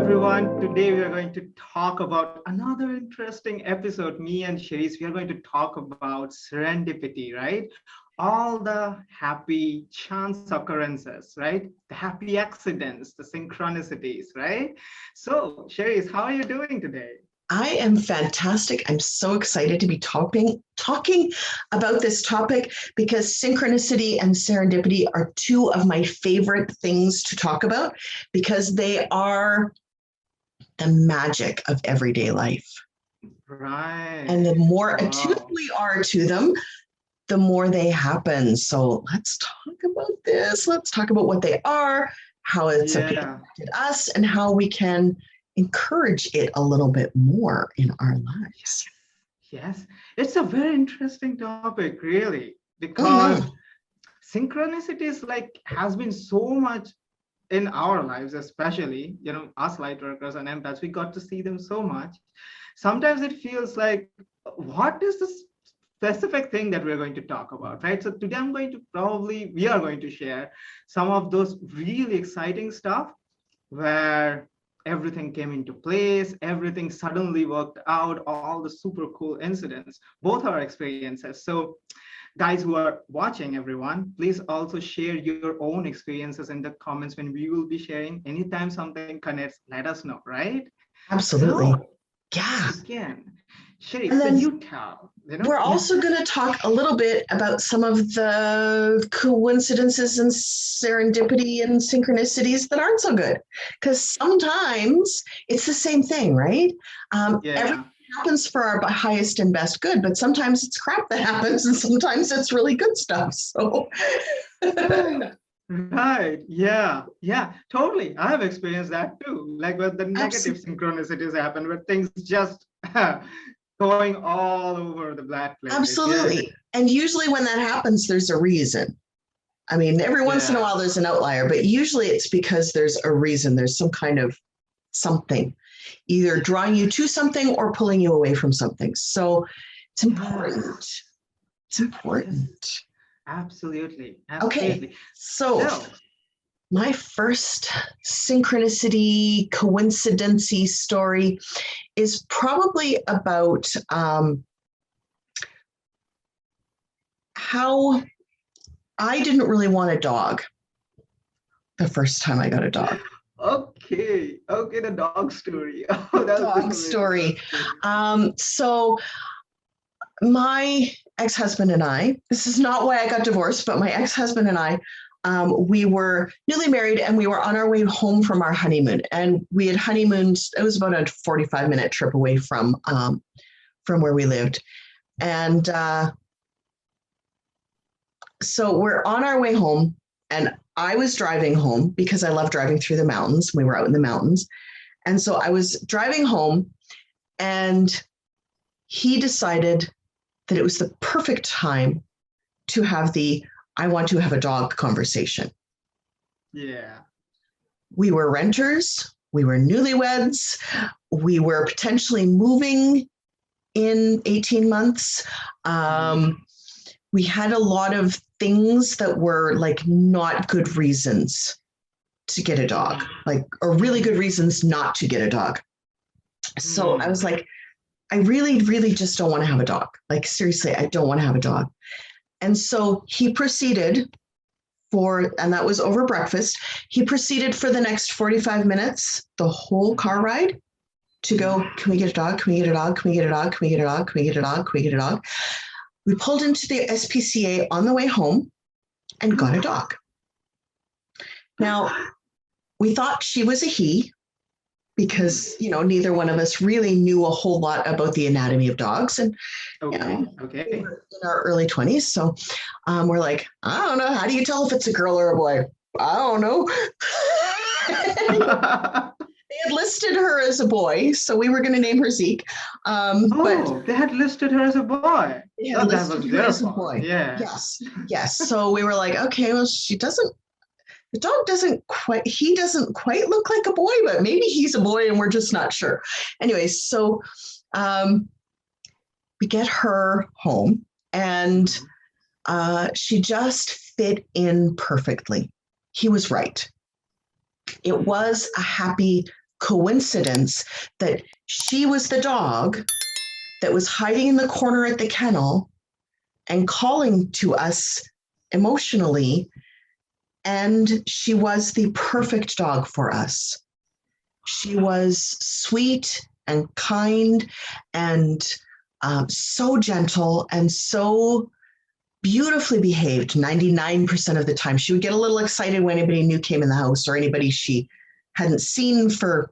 everyone. Today we are going to talk about another interesting episode. Me and Sherisse, we are going to talk about serendipity, right? All the happy chance occurrences, right? The happy accidents, the synchronicities, right? So, Sherisse, how are you doing today? I am fantastic. I'm so excited to be talking about this topic because synchronicity and serendipity are two of my favorite things to talk about because they are the magic of everyday life. Right. And the more attuned we are to them, the more they happen. So let's talk about this. Let's talk about what they are, how it's affected us, and how we can encourage it a little bit more in our lives. Yes, it's a very interesting topic, really, because synchronicities has been so much in our lives, especially, us light workers and empaths, we got to see them so much. Sometimes it feels like, what is this specific thing that we're going to talk about, right? So today we are going to share some of those really exciting stuff where everything came into place, everything suddenly worked out, all the super cool incidents, both our experiences. So guys who are watching, everyone, please also share your own experiences in the comments when we will be sharing. Anytime something connects, let us know, right? Absolutely. So, yeah. Again, Sherisse, could you tell? We're also going to talk a little bit about some of the coincidences and serendipity and synchronicities that aren't so good. Because sometimes it's the same thing, right? Everything happens for our highest and best good, but sometimes it's crap that happens and sometimes it's really good stuff. So Right. Yeah. Totally. I have experienced that too. Like where the negative synchronicities happen, where things just going all over the black place. Absolutely. Yeah. And usually when that happens, there's a reason. I mean, every once in a while there's an outlier, but usually it's because there's a reason. There's some kind of something, either drawing you to something or pulling you away from something. So it's important. It's important. Absolutely. Okay. So my first synchronicity coincidency story is probably about how I didn't really want a dog the first time I got a dog. Okay, the dog story. Oh, that's dog story. So my ex-husband and I, this is not why I got divorced, but my ex-husband and I, we were newly married and we were on our way home from our honeymoon. And we had honeymooned, it was about a 45-minute trip away from where we lived. And so we're on our way home and I was driving home because I love driving through the mountains. We were out in the mountains. And so I was driving home and he decided that it was the perfect time to have the I want to have a dog conversation. Yeah. We were renters. We were newlyweds. We were potentially moving in 18 months. We had a lot of things that were like not good reasons to get a dog, or really good reasons not to get a dog. So I was like, I really, really just don't want to have a dog. Like, seriously, I don't want to have a dog. And so he proceeded and that was over breakfast. He proceeded for the next 45 minutes, the whole car ride, to go, can we get a dog? Can we get a dog? Can we get a dog? Can we get a dog? Can we get a dog? Can we get a dog? We pulled into the SPCA on the way home and got a dog. Now, we thought she was a he because, neither one of us really knew a whole lot about the anatomy of dogs. And we were in our early 20s. So we're like, I don't know. How do you tell if it's a girl or a boy? I don't know. They had listed her as a boy, so we were going to name her Zeke. But they had listed her as a boy. Yeah, listed her as a boy. Yeah. Yes. So we were like, okay, well, the dog doesn't quite look like a boy, but maybe he's a boy and we're just not sure. Anyway, so we get her home and she just fit in perfectly. He was right. It was a happy coincidence that she was the dog that was hiding in the corner at the kennel and calling to us emotionally. And she was the perfect dog for us. She was sweet and kind and so gentle and so beautifully behaved 99% of the time. She would get a little excited when anybody new came in the house, or anybody she hadn't seen for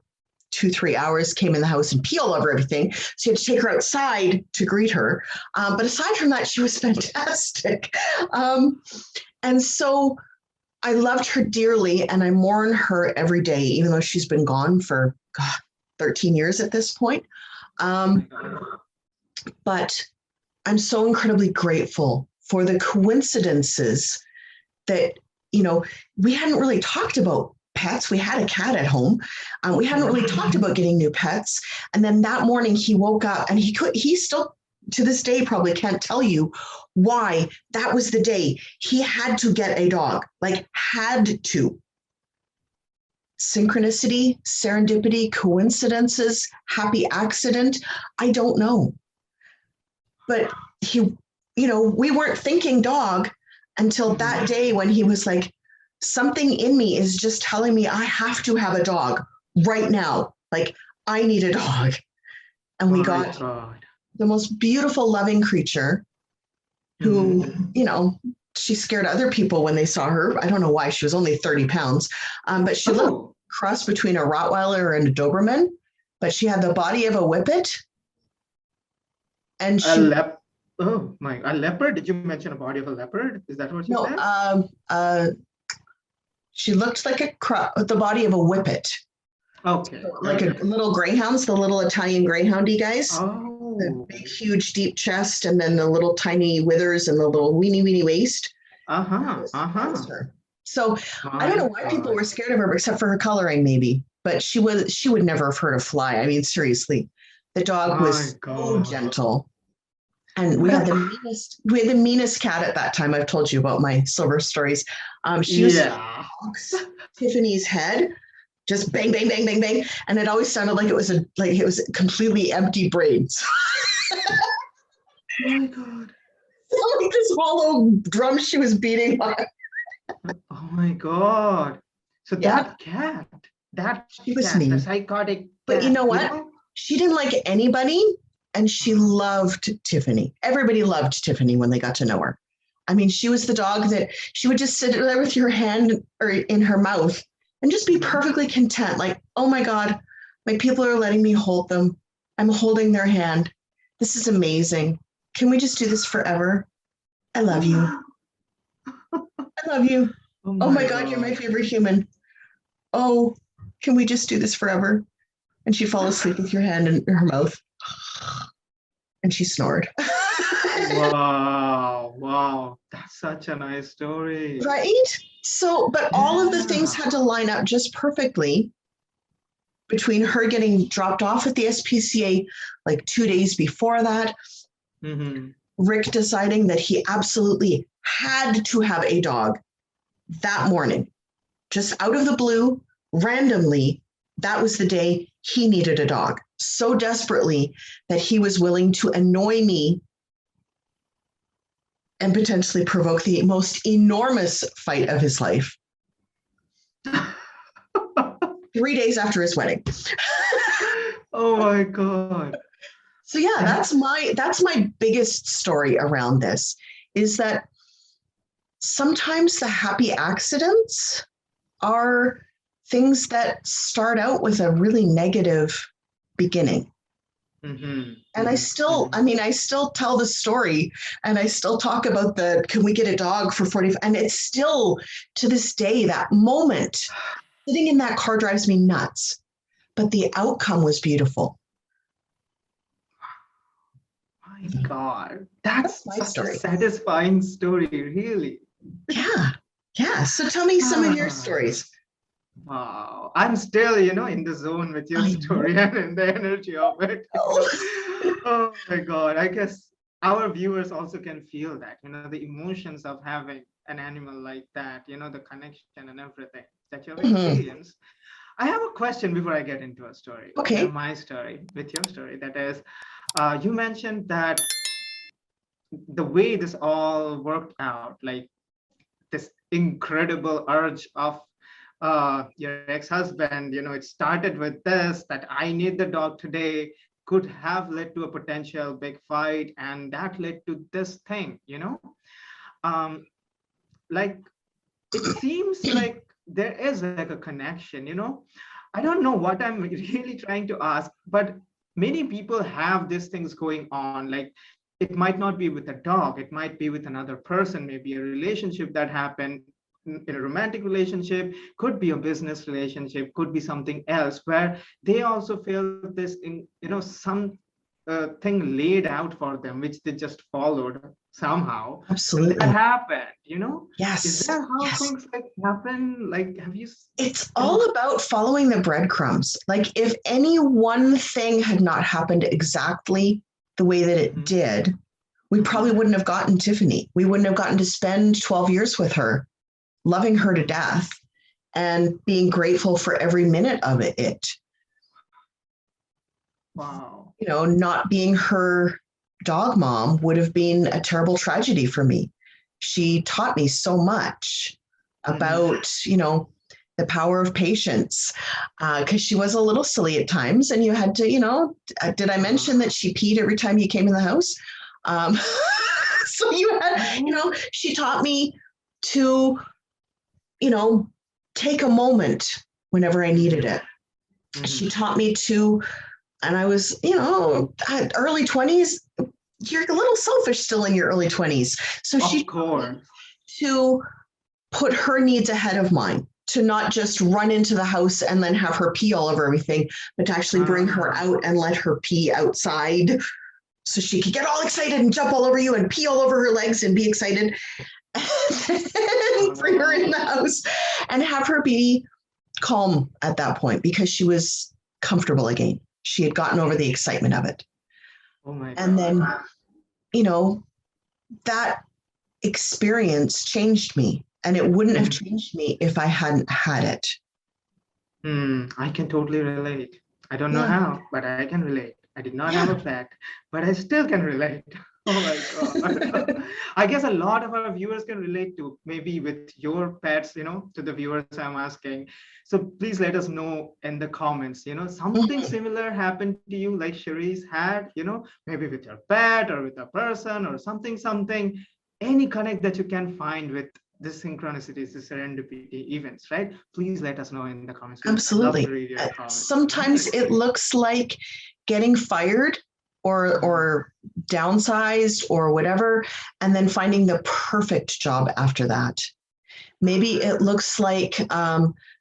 2-3 hours came in the house and pee all over everything. So you had to take her outside to greet her. But aside from that, she was fantastic. And so I loved her dearly, and I mourn her every day, even though she's been gone for 13 years at this point. But I'm so incredibly grateful for the coincidences that, we hadn't really talked about pets. We had a cat at home. We hadn't really talked about getting new pets. And then that morning he woke up, and he still to this day probably can't tell you why that was the day he had to get a dog, like had to. Synchronicity, serendipity, coincidences, happy accident, I don't know. But we weren't thinking dog until that day when he was like, something in me is just telling me I have to have a dog right now. Like, I need a dog. And we got the most beautiful, loving creature who, she scared other people when they saw her. I don't know why. She was only 30 pounds. But she looked a cross between a Rottweiler and a Doberman, but she had the body of a Whippet. And she... a leopard? Did you mention a body of a leopard? Is that what you said? She looked like the body of a Whippet. Okay. Like a little greyhounds, the little Italian greyhoundy guys. Oh. The big, huge, deep chest, and then the little tiny withers and the little weeny waist. So I don't know why people were scared of her, except for her coloring, maybe. But she would never have hurt a fly. I mean, seriously, the dog was so gentle. And we had the meanest cat at that time. I've told you about my silver stories. She used to box Tiffany's head, just bang, bang, bang, bang, bang, and it always sounded like it was a completely empty brains. Oh my God! Like this hollow drum she was beating on. Oh my God! So that cat, the psychotic cat, but you know what? She didn't like anybody. And she loved Tiffany. Everybody loved Tiffany when they got to know her. I mean, she was the dog that she would just sit there with your hand or in her mouth and just be perfectly content. Like, oh my God, my people are letting me hold them. I'm holding their hand. This is amazing. Can we just do this forever? I love you. I love you. Oh my God, you're my favorite human. Oh, can we just do this forever? And she'd fall asleep with your hand in her mouth. And she snored. Wow. That's such a nice story. Right? So, but all of the things had to line up just perfectly between her getting dropped off at the SPCA like 2 days before that, Rick deciding that he absolutely had to have a dog that morning, just out of the blue, randomly. That was the day he needed a dog so desperately that he was willing to annoy me and potentially provoke the most enormous fight of his life 3 days after his wedding. Oh my God. So yeah, that's my biggest story around this, is that sometimes the happy accidents are things that start out with a really negative beginning. And I still tell the story, and I still talk about can we get a dog for 45, and it's still to this day, that moment sitting in that car drives me nuts, but the outcome was beautiful. My God, that's my such story. A satisfying story, really. Yeah. So tell me some of your stories. Wow, I'm still, in the zone with your story and in the energy of it. Oh my God, I guess our viewers also can feel that, the emotions of having an animal like that, the connection and everything that you've experienced. I have a question before I get into a story. Okay. My story with your story. That is, you mentioned that the way this all worked out, like this incredible urge of your ex-husband, it started with this, that I need the dog today, could have led to a potential big fight, and that led to this thing. Um, like it seems like there is like a connection. I don't know what I'm really trying to ask, but many people have these things going on. Like it might not be with a dog, it might be with another person, maybe a relationship that happened in a romantic relationship, could be a business relationship, could be something else where they also feel this some thing laid out for them which they just followed somehow, and that Absolutely. happened. Is Yes. that how Yes. things like happen? Like, have you It's all about following the breadcrumbs. Like if any one thing had not happened exactly the way that it did, we probably wouldn't have gotten Tiffany. We wouldn't have gotten to spend 12 years with her, loving her to death and being grateful for every minute of it. Wow. Not being her dog mom would have been a terrible tragedy for me. She taught me so much about, the power of patience, because she was a little silly at times, and you had to, did I mention that she peed every time you came in the house? So you had, she taught me to, take a moment whenever I needed it. She taught me to, and I was, early 20s, you're a little selfish still in your early 20s. So she taught me to put her needs ahead of mine, to not just run into the house and then have her pee all over everything, but to actually bring her out and let her pee outside so she could get all excited and jump all over you and pee all over her legs and be excited. And bring her in the house and have her be calm at that point because she was comfortable again. She had gotten over the excitement of it. Oh my God. And then, that experience changed me, and it wouldn't have changed me if I hadn't had it. I can totally relate. I don't know how, but I can relate. I did not have a pet, but I still can relate. Oh my God. I guess a lot of our viewers can relate to, maybe with your pets, to the viewers I'm asking. So please let us know in the comments, something similar happened to you like Sherisse had, maybe with your pet or with a person or something, any connect that you can find with the synchronicities, the serendipity events, right? Please let us know in the comments. Absolutely. I'd love to read your comments. Sometimes it looks like getting fired or downsized or whatever, and then finding the perfect job after that. Maybe it looks like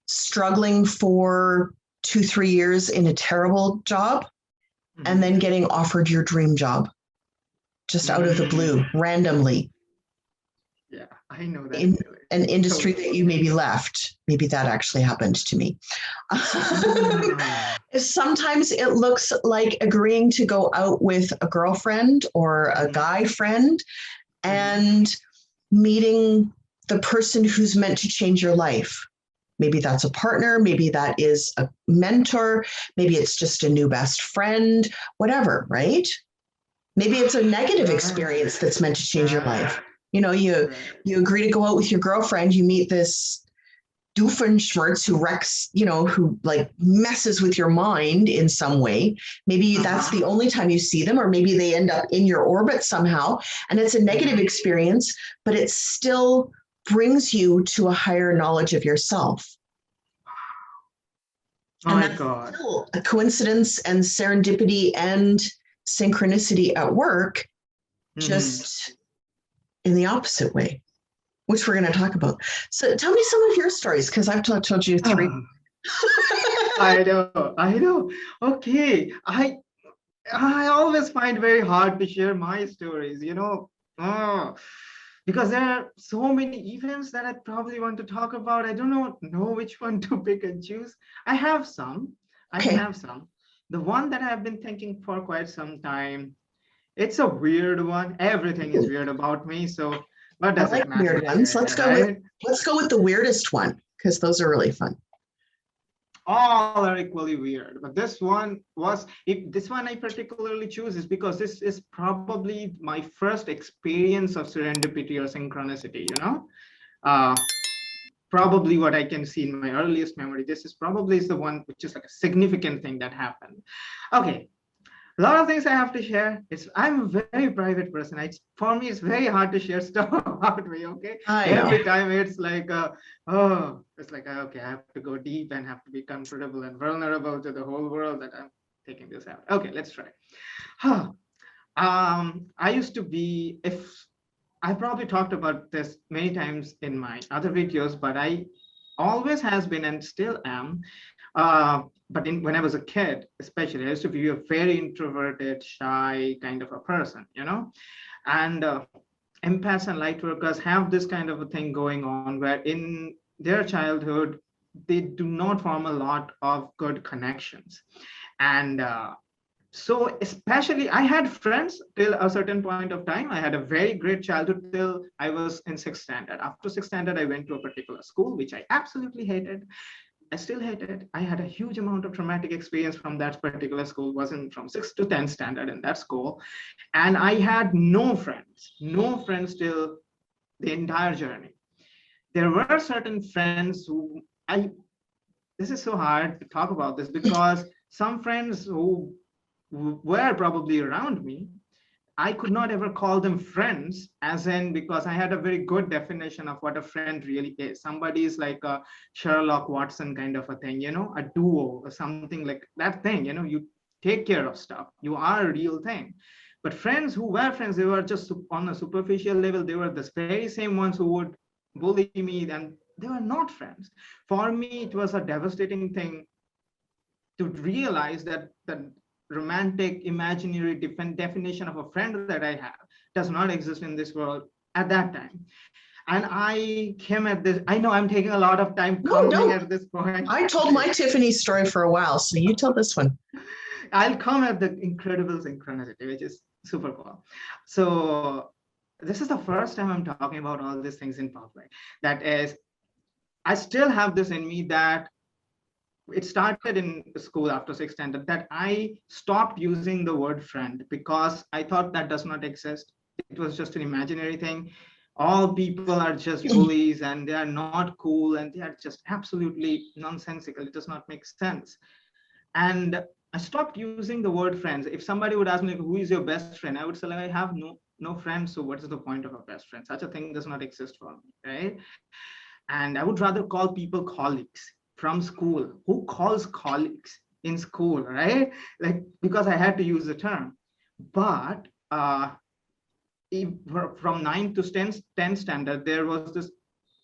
struggling for 2-3 years in a terrible job and then getting offered your dream job just out of the blue, randomly. Yeah, I know that. In an industry that you maybe left. Maybe that actually happened to me. Sometimes it looks like agreeing to go out with a girlfriend or a guy friend and meeting the person who's meant to change your life. Maybe that's a partner, maybe that is a mentor, maybe it's just a new best friend, whatever, right? Maybe it's a negative experience that's meant to change your life. You agree to go out with your girlfriend, you meet this doofenshmirtz who wrecks, who like messes with your mind in some way. Maybe that's the only time you see them, or maybe they end up in your orbit somehow, and it's a negative experience, but it still brings you to a higher knowledge of yourself. And that's still a coincidence and serendipity and synchronicity at work, just in the opposite way, which we're going to talk about. So tell me some of your stories, because I've told you 3. I know. Okay. I always find very hard to share my stories, because there are so many events that I probably want to talk about. I don't know which one to pick and choose. I have some. The one that I've been thinking for quite some time, it's a weird one. Everything is weird about me. So what does it matter? Weird ones. Let's go with the weirdest one, because those are really fun. all are equally weird. But this one was, if this one I particularly choose is because this is probably my first experience of serendipity or synchronicity, uh, probably what I can see in my earliest memory. This is probably is the one which is like a significant thing that happened. Okay, a lot of things I have to share. I'm a very private person. For me, it's very hard to share stuff about me. Okay, I know. every time it's like, oh, it's like okay, I have to go deep and have to be comfortable and vulnerable to the whole world that I'm taking this out. Okay, let's try. I used to be, if I probably talked about this many times in my other videos, but I always has been and still am. But when I was a kid, especially, I used to be a very introverted, shy kind of a person, and empaths and lightworkers have this kind of a thing going on where in their childhood, they do not form a lot of good connections. And so especially I had friends till a certain point of time. I had a very great childhood till I was in sixth standard. After sixth standard, I went to a particular school which I absolutely hated. I still hate it. I had a huge amount of traumatic experience from that particular school. Wasn't from 6th to 10th standard in that school, and I had no friends till the entire journey. There were certain friends who I. This is so hard to talk about this because some friends who were probably around me, I could not ever call them friends, as in because I had a very good definition of what a friend really is. Somebody is like a Sherlock Watson kind of a thing, a duo or something like that thing. You take care of stuff. You are a real thing. But friends who were friends, they were just on a superficial level. They were the very same ones who would bully me, and they were not friends. For me, it was a devastating thing to realize that the romantic imaginary definition of a friend that I have does not exist in this world at that time. And I came at this, I know I'm taking a lot of time coming at this point. I told my Tiffany story for a while, so you tell this one. I'll come at the incredible synchronicity, which is super cool. So this is the first time I'm talking about all these things in public. That is, I still have this in me that it started in school after sixth standard that I stopped using the word friend because I thought that does not exist. It was just an imaginary thing. All people are just bullies and they are not cool and they are just absolutely nonsensical. It does not make sense. And I stopped using the word friends. If somebody would ask me, who is your best friend? I would say, like, I have no friends. So what is the point of a best friend? Such a thing does not exist for me, right? And I would rather call people colleagues from school. Who calls colleagues in school, right? Like, because I had to use the term. But from 9th to 10th standard, there was this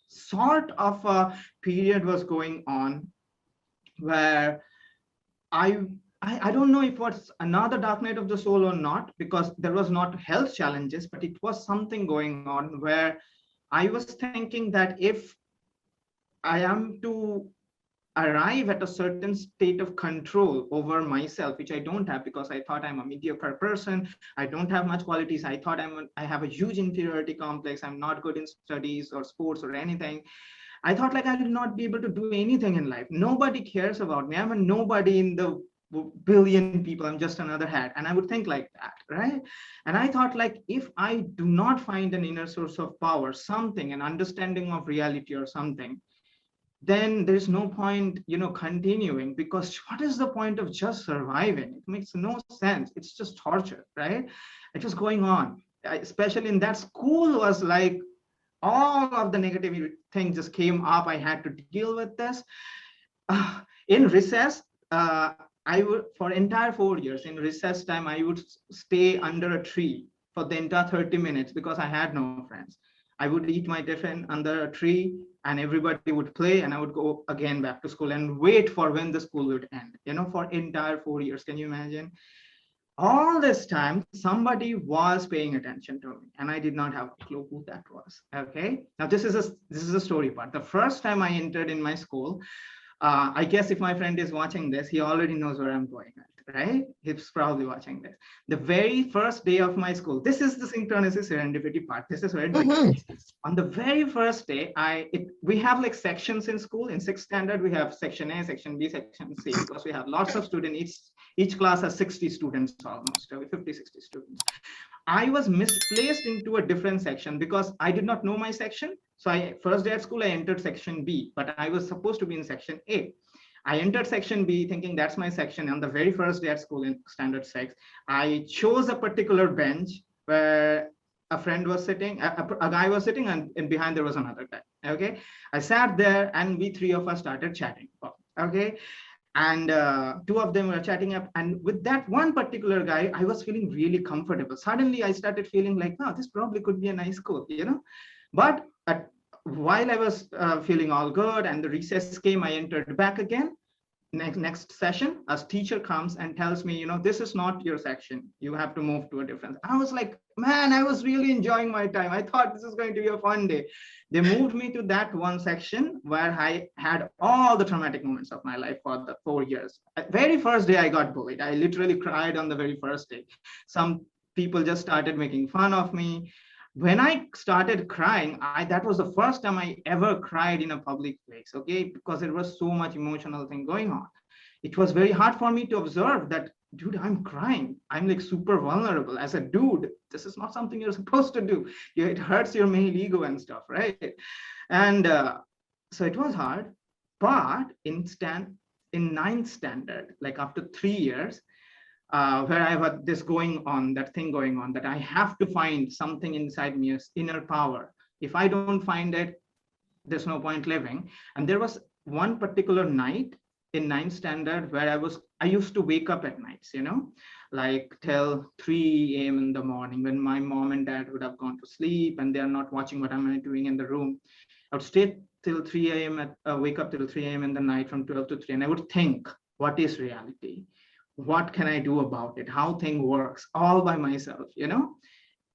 sort of a period was going on where I don't know if it was another dark night of the soul or not, because there was not health challenges, but it was something going on where I was thinking that if I am to arrive at a certain state of control over myself, which I don't have because I thought I'm a mediocre person. I don't have much qualities. I thought I have a huge inferiority complex. I'm not good in studies or sports or anything. I thought like I will not be able to do anything in life. Nobody cares about me. I'm a nobody in the billion people. I'm just another hat. And I would think like that, right? And I thought like, if I do not find an inner source of power, something, an understanding of reality or something, then there's no point, continuing, because what is the point of just surviving? It makes no sense. It's just torture, right? It was going on, especially in that school was like all of the negative things just came up. I had to deal with this. In recess, I would, for entire 4 years, in recess time, I would stay under a tree for the entire 30 minutes because I had no friends. I would eat my tiffin under a tree and everybody would play and I would go again back to school and wait for when the school would end, for entire 4 years. Can you imagine? All this time, somebody was paying attention to me and I did not have a clue who that was. Okay. Now this is a story part. The first time I entered in my school, I guess if my friend is watching this, he already knows where I'm going at. right? He's probably watching this. The very first day of my school, this is the synchronicity serendipity part. This is where it begins. On the very first day, we have like sections in school. In sixth standard, we have section A, section B, section C, because we have lots of students. Each class has 60 students almost, 50, 60 students. I was misplaced into a different section because I did not know my section. So first day at school, I entered section B, but I was supposed to be in section A. I entered section B thinking that's my section. On the very first day at school in standard 6, I chose a particular bench where a friend was sitting, a guy was sitting, and behind there was another guy. Okay. I sat there and we three of us started chatting. Okay. And two of them were chatting up. And with that one particular guy, I was feeling really comfortable. Suddenly I started feeling like, oh, this probably could be a nice school, you know? But while I was feeling all good and the recess came, I entered back again. Next session, a teacher comes and tells me, you know, this is not your section. You have to move to a different. I was like, man, I was really enjoying my time. I thought this is going to be a fun day. They moved me to that one section where I had all the traumatic moments of my life for the 4 years. Very first day I got bullied. I literally cried on the very first day. Some people just started making fun of me. When I started crying, that was the first time I ever cried in a public place, okay? Because there was so much emotional thing going on. It was very hard for me to observe that, dude, I'm crying. I'm like super vulnerable as a dude. This is not something you're supposed to do. It hurts your male ego and stuff, right? And so it was hard. But in ninth standard, like after 3 years, where I had this going on, that thing going on, that I have to find something inside me, as inner power. If I don't find it, there's no point living. And there was one particular night in ninth standard where I used to wake up at nights, you know, like till 3 a.m. in the morning when my mom and dad would have gone to sleep and they're not watching what I'm doing in the room. I would stay till 3 a.m. Wake up till 3 a.m. in the night from 12 to 3. And I would think, what is reality? What can I do about it? How thing works all by myself, you know?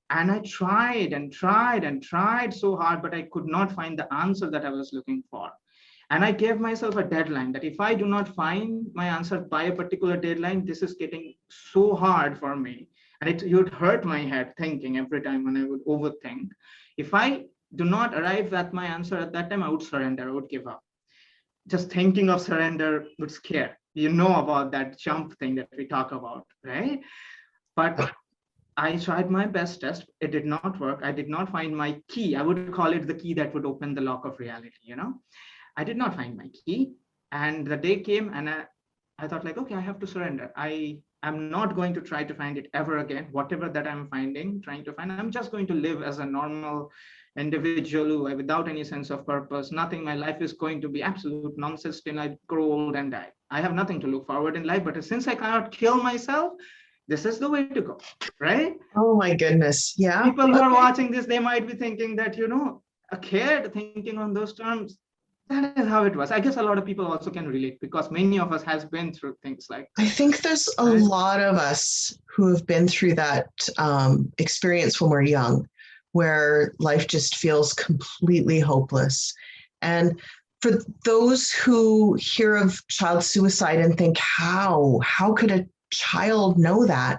And I tried and tried and tried so hard, but I could not find the answer that I was looking for. And I gave myself a deadline that if I do not find my answer by a particular deadline, this is getting so hard for me. And it would hurt my head thinking every time when I would overthink. If I do not arrive at my answer at that time, I would surrender, I would give up. Just thinking of surrender would scare. You know about that jump thing that we talk about, right? But I tried my best test. It did not work. I did not find my key. I would call it the key that would open the lock of reality, you know? I did not find my key. And the day came and I thought like, okay, I have to surrender. I'm not going to try to find it ever again. Whatever that I'm trying to find, I'm just going to live as a normal individual without any sense of purpose. Nothing. My life is going to be absolute nonsense till I grow old and die. I have nothing to look forward in life, but since I cannot kill myself, this is the way to go, right? Oh my goodness. Yeah. People who are watching this, they might be thinking that, you know, a kid thinking on those terms, that is how it was. I guess a lot of people also can relate because many of us has been through things like that. I think there's a lot of us who have been through that experience when we're young, where life just feels completely hopeless. And for those who hear of child suicide and think, how could a child know that?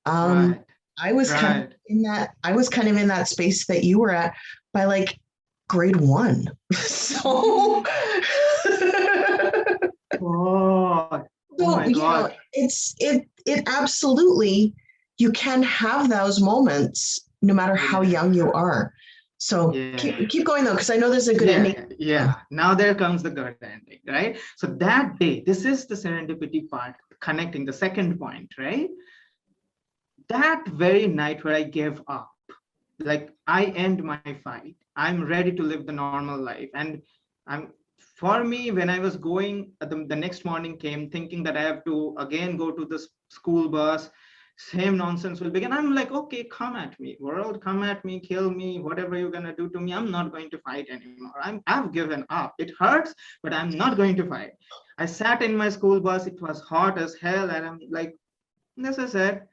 Right. I was kind of in that space that you were at by like grade 1. So, oh my God. It absolutely, you can have those moments no matter how young you are. So keep going though, because I know there's a good ending. Yeah. Now there comes the good ending, right? So that day, this is the serendipity part, connecting the second point, right? That very night where I gave up, like I end my fight. I'm ready to live the normal life. And for me, when I was going, the next morning came thinking that I have to again go to the school bus, same nonsense will begin. I'm like, okay, come at me, world, come at me, kill me, whatever you're gonna do to me. I'm not going to fight anymore. I've given up. It hurts, but I'm not going to fight. I sat in my school bus. It was hot as hell, and I'm like, this is it.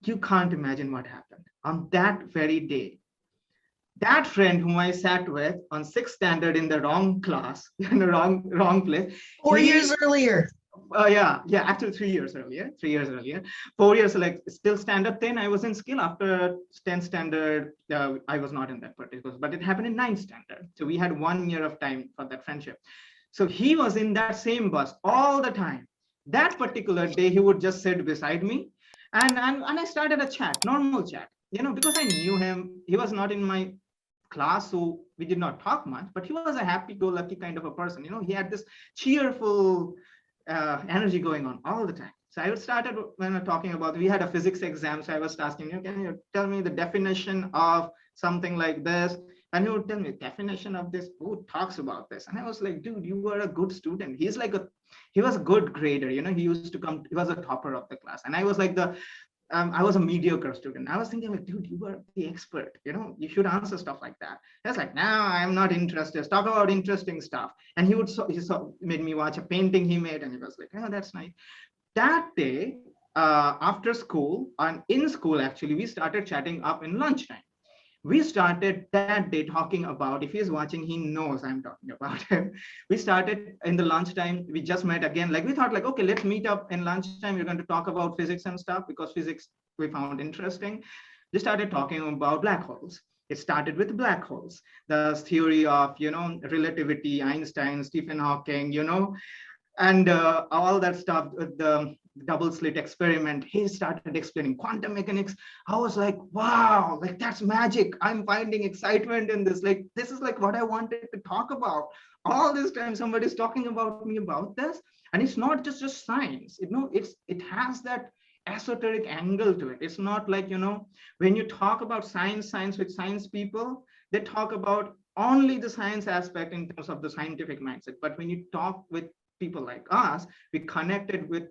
You can't imagine what happened on that very day. That friend whom I sat with on 6th standard in the wrong class, in the wrong place. 4 years earlier. Yeah. Actually, 3 years earlier. 3 years earlier. 4 years, like still standard 10. I was in skill. After 10th standard, I was not in that particular. But it happened in ninth standard. So we had 1 year of time for that friendship. So he was in that same bus all the time. That particular day, he would just sit beside me, and I started a chat, normal chat. Because I knew him. He was not in my class, so we did not talk much. But he was a happy-go-lucky kind of a person. He had this cheerful energy going on all the time. So I started when we're talking about, we had a physics exam. So I was asking, can you tell me the definition of something like this? And he would tell me, definition of this, who talks about this? And I was like, dude, you were a good student. He was a good grader. He used to come, he was a topper of the class. And I was like I was a mediocre student. I was thinking like, dude, you were the expert. You should answer stuff like that. I was like, no, I'm not interested. Talk about interesting stuff. And made me watch a painting he made. And he was like, oh, that's nice. That day, after school, and in school, actually, we started chatting up in lunchtime. We started that day talking about, if he's watching, he knows I'm talking about him. We started in the lunchtime. We just met again. Like we thought like, okay, let's meet up in lunchtime. We're going to talk about physics and stuff because physics we found interesting. We started talking about black holes. It started with black holes, the theory of, relativity, Einstein, Stephen Hawking, and all that stuff with the double slit experiment. He started explaining quantum mechanics. I was like, wow, like that's magic. I'm finding excitement in this. Like, this is like what I wanted to talk about. All this time somebody's talking about me about this. And it's not just science. It has that esoteric angle to it. It's not like, when you talk about science with science people, they talk about only the science aspect in terms of the scientific mindset. But when you talk with people like us, we connected with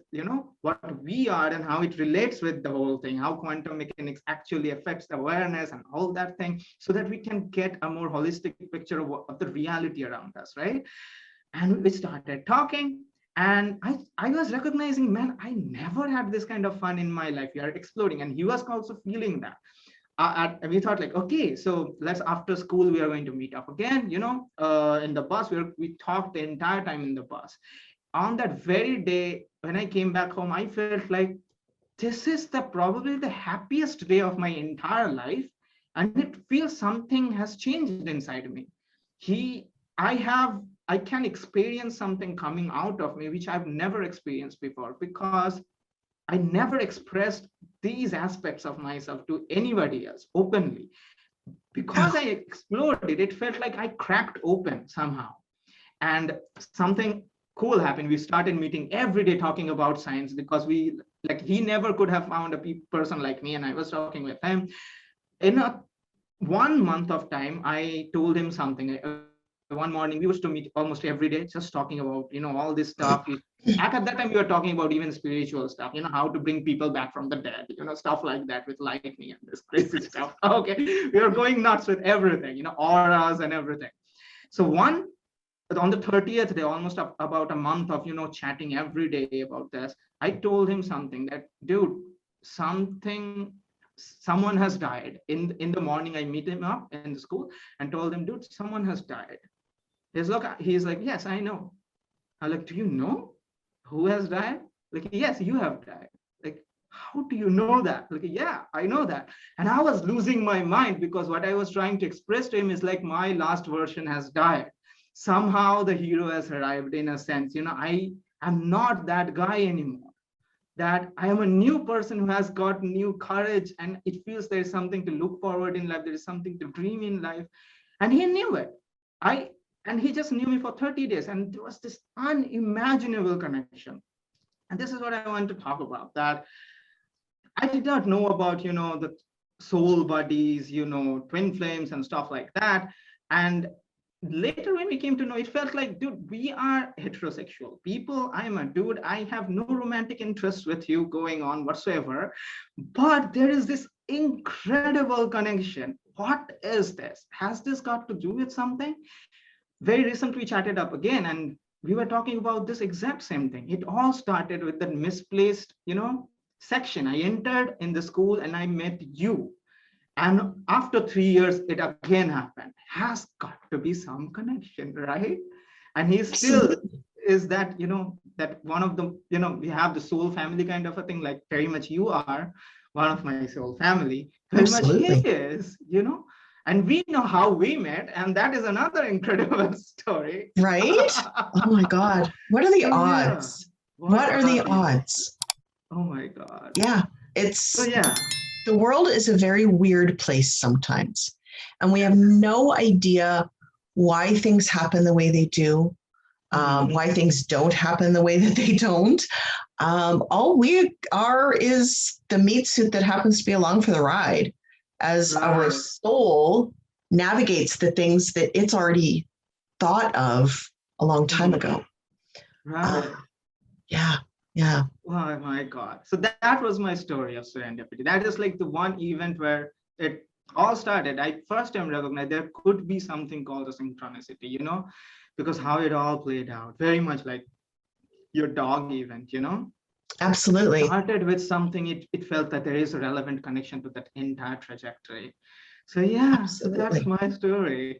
what we are and how it relates with the whole thing, how quantum mechanics actually affects the awareness and all that thing, so that we can get a more holistic picture of the reality around us, right? And we started talking, and I was recognizing, man, I never had this kind of fun in my life. We are exploding, and he was also feeling that. We thought like, okay, so let's, after school, we are going to meet up again, in the bus. We talked the entire time in the bus. On that very day, when I came back home, I felt like this is probably the happiest day of my entire life. And it feels something has changed inside me. I can experience something coming out of me, which I've never experienced before, because I never expressed these aspects of myself to anybody else openly. Because I explored it, it felt like I cracked open somehow. And something cool happened. We started meeting every day talking about science, because he never could have found a person like me, and I was talking with him. In 1 month of time, I told him something. One morning, we used to meet almost every day, just talking about, all this stuff. At that time, we were talking about even spiritual stuff, how to bring people back from the dead, stuff like that with lightning and this crazy stuff. Okay, we are going nuts with everything, auras and everything. So on the 30th day, almost about a month of, chatting every day about this, I told him something that, dude, someone has died. In the morning, I meet him up in the school and told him, dude, someone has died. He's like, yes, I know. I'm like, do you know who has died? Like, yes, you have died. Like, how do you know that? Like, yeah, I know that. And I was losing my mind, because what I was trying to express to him is like, my last version has died. Somehow the hero has arrived, in a sense. I am not that guy anymore. That I am a new person who has got new courage, and it feels there is something to look forward in life. There is something to dream in life. And he knew it. And he just knew me for 30 days. And there was this unimaginable connection. And this is what I want to talk about, that I did not know about, the soul buddies, twin flames and stuff like that. And later when we came to know, it felt like, dude, we are heterosexual people. I'm a dude. I have no romantic interest with you going on whatsoever. But there is this incredible connection. What is this? Has this got to do with something? Very recently we chatted up again, and we were talking about this exact same thing. It all started with that misplaced, section. I entered in the school and I met you. And after 3 years, it again happened. Has got to be some connection, right? And he still is that, that one of the, we have the soul family kind of a thing, like very much you are one of my soul family, very much he Absolutely. is, and we know how we met, and that is another incredible story. Right? Oh my God. What are the So yeah, odds? What are the odds? Oh my God. Yeah. So yeah. The world is a very weird place sometimes, and we have no idea why things happen the way they do, why things don't happen the way that they don't. All we are is the meat suit that happens to be along for the ride as our soul navigates the things that it's already thought of a long time ago. Right. Yeah. Yeah. Oh my God. So that was my story of serendipity. That is like the one event where it all started. I first time recognized there could be something called a synchronicity, because how it all played out, very much like your dog event, Absolutely. It started with something, it felt that there is a relevant connection to that entire trajectory. So yeah, so that's my story.